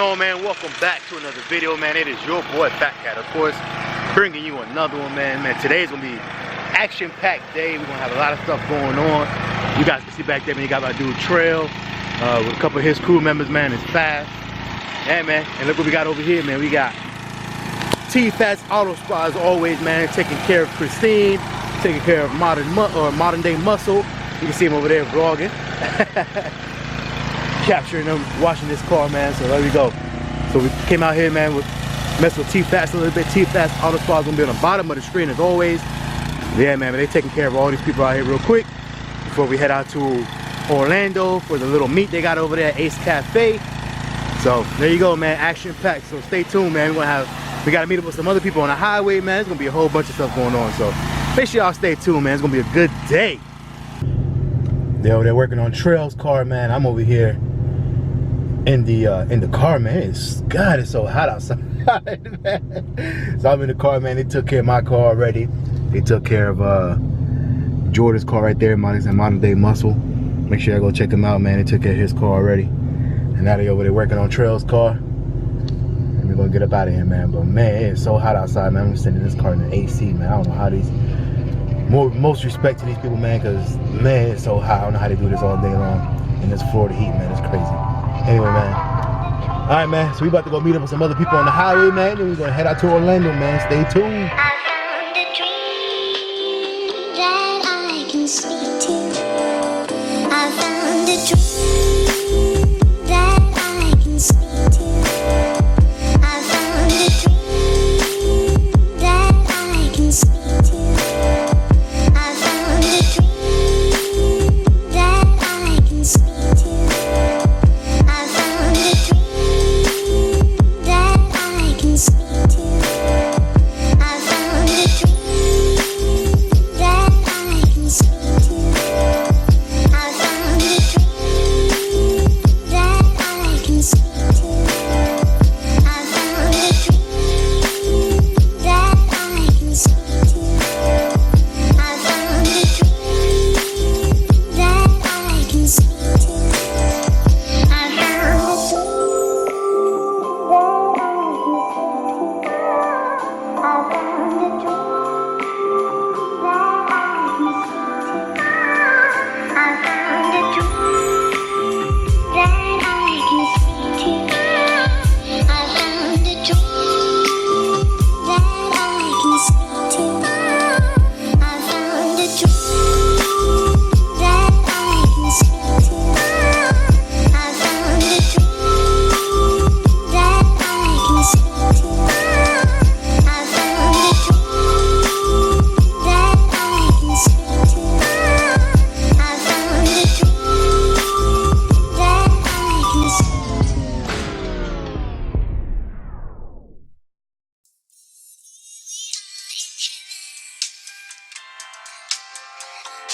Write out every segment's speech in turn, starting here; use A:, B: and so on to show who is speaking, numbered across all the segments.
A: on, man? Welcome back to another video, man. It is your boy Fatkat, of course, bringing you another one, man. Today's gonna be action-packed day. We're gonna have a lot of stuff going on. You guys can see back there, man. You got my dude Trail with a couple of his crew members, man. It's fast, yeah, man. And look what we got over here, man. We got T-Fats Auto Spa as always, man. Taking care of Christine, taking care of modern day muscle. You can see him over there vlogging. Capturing them, washing this car, man. So there we go. So we came out here, man, mess with T-Fats a little bit. T-Fats Auto Spa is gonna be on the bottom of the screen as always. Yeah, man, but they taking care of all these people out here real quick before we head out to Orlando for the little meet they got over there at Ace Cafe. So there you go, man. Action packed. So stay tuned, man. We gotta meet up with some other people on the highway, man. There's gonna be a whole bunch of stuff going on. So make sure y'all stay tuned, man. It's gonna be a good day. They're over there working on Trail's car, man. I'm over here in the car, man. God, it's so hot outside, man. So I'm in the car, man. They took care of my car already. They took care of Jordan's car right there, modern day muscle. Make sure I go check them out, man. They took care of his car already. And now they over there working on Trail's car. And we're gonna get up out of here, man. But man, it's so hot outside, man. I'm sitting in this car in the AC, man. I don't know how these, most respect to these people, man, because man, it's so hot. I don't know how they do this all day long in this Florida heat, man. It's crazy. Anyway, man. All right, man. So we about to go meet up with some other people on the highway, man. Then we're gonna head out to Orlando, man. Stay tuned.
B: I found a dream that I can speak to. I found a dream that I can speak to. I found a dream that I can speak to. I found a dream that I can speak to. I found a dream that I can speak to. I found a dream that I can speak to. I found a dream that I can speak to. I found a dream that I can speak to. I found a dream that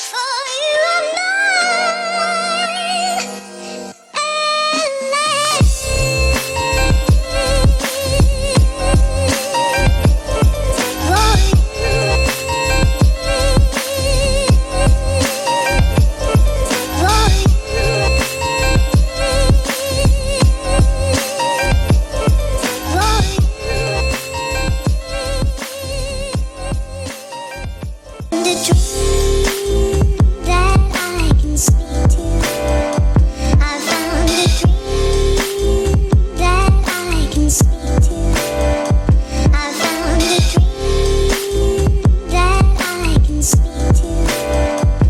B: I can speak to.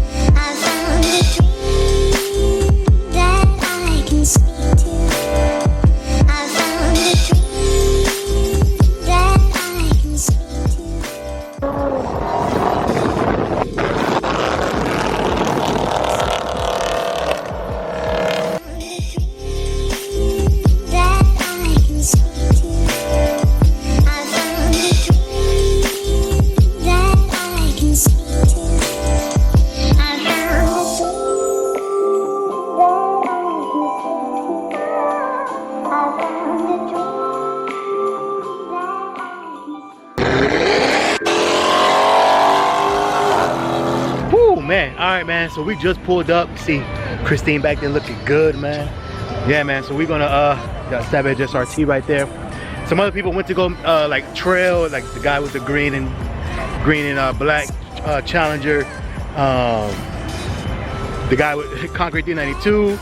B: I found a
A: man. All right, man. So we just pulled up. See Christine back there looking good, man. Yeah, man. So we're gonna That Savage SRT right there. Some other people went to go like trail, like the guy with the green and black Challenger. The guy with Concrete 392,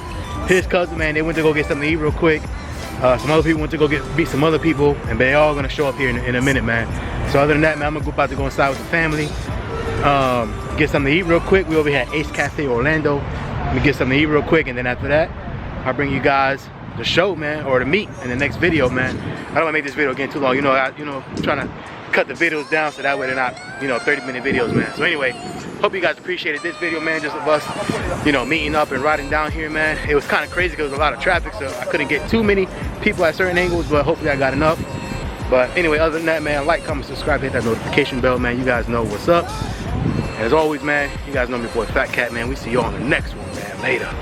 A: his cousin, man, they went to go get something to eat real quick. Some other people went to go beat some other people, and they all gonna show up here in a minute, man. So other than that, man, I'm about to go inside with the family, get something to eat real quick. We over here at Ace Cafe Orlando. Let me get something to eat real quick, and then after that, I'll bring you guys the show, man, or the meet in the next video, man. I don't wanna make this video again too long. You know, I'm trying to cut the videos down so that way they're not, 30-minute videos, man. So anyway, hope you guys appreciated this video, man, just of us, meeting up and riding down here, man. It was kind of crazy because there was a lot of traffic, so I couldn't get too many people at certain angles, but hopefully I got enough. But anyway, other than that, man, like, comment, subscribe, hit that notification bell, man. You guys know what's up. And as always, man, you guys know me boy Fatkat, man. We see you on the next one, man. Later.